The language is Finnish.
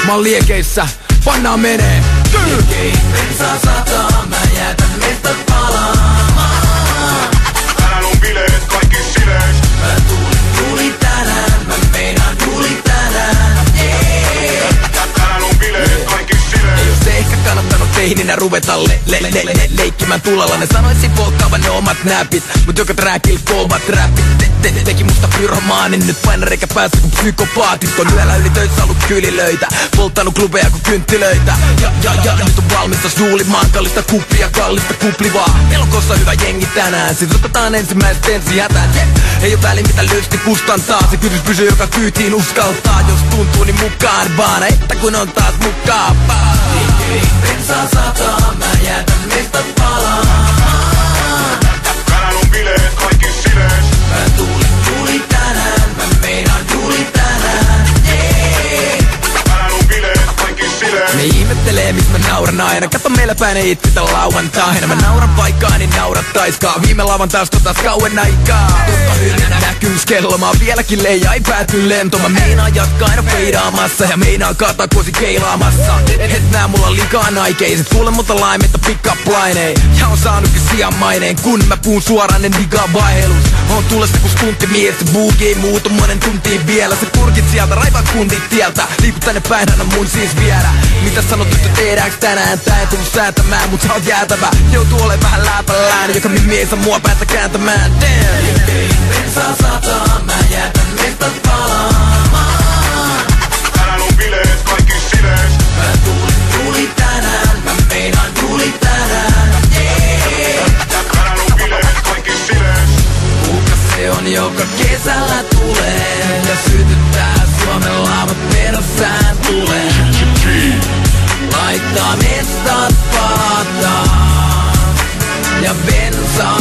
Mä oon liekeissä, pannaan menee. Bensaa sataa, mä jätän mestat palaamaan. Tänään on bileet, kaikki silees. Mä tuli tänään, mä meinaan tuli tänään. Tänään on bileet, kaikki silees. Ei oo ehkä kannattanut teininä ruveta leikkimään tulella. Ne sanoisin polkkaavan ne omat näpit, mut joka trackilla kovat räppit. Teki musta pyromaanin, nyt painareikä päässä kun psykopaatit. On yöllä yli töissä ollut kylilöitä, polttanut klubeja kuin kynttilöitä. Ja nyt on valmistas duulimaan, kallista kuppia, kallista kuplivaa. Melokossa hyvä jengi tänään, sit otetaan ensimmäiset ensi hätään. Ei oo väli mitä lysti kustantaa, se kytys pysyy joka kyytiin uskaltaa. Jos tuntuu niin mukaan vaan, että kun on taas mukaan vaan. Bensaa sataa, mä jätän mestat palaamaan. Tänään on bileet, kaikki silees. Mä tuli tänään, mä meinaan tuli tänään. Tänään on bileet, kaikki silees. Ne ihmettelee mis mä nauran aina, kato meillä päin ei itketä lauantaina. Mä nauran vaikkaa niin naurattaiskaan, viime lauantaista taas kauan aikaa. Totta hylmänä näkyys kello, mä oon vieläkin leija, ei pääty lento. Mä meinaan jatkaa aina feidaamassa ja meinaan kaataa kuosi keilaamassa. Et nää mulla liikaa naikeiset, kuule mutta laimetta pick up line. Ja on saanutkin sijan maineen, kun mä puun suoraan en digaa vaihelus. On tulesta kun stunttimies, se buugi muut on monen tuntiin vielä. Se purkit sieltä, raivaa kuntit tieltä, liikut tänne päin, hän on mun siis viedä. Mitä sanot tyttö tehdäänkö tänään, tää ei tullu säätämään, mut sä oot jäätävä. Joutuu ole vähän läpällään, joka mies on mua päästä kääntämään. Damn. Bensaa sataa, mä jätän mestat palaamaan. Tänään on bileet, kaikki silees. Mä tuli tänään, mä meinaan tuli tänään. Tänään on bileet, kaikki silees. Kuka se on, joka kesällä tulee ja sytyttää Suomen laavat perässään tulee. Laittaa mestat palataan ja bensaa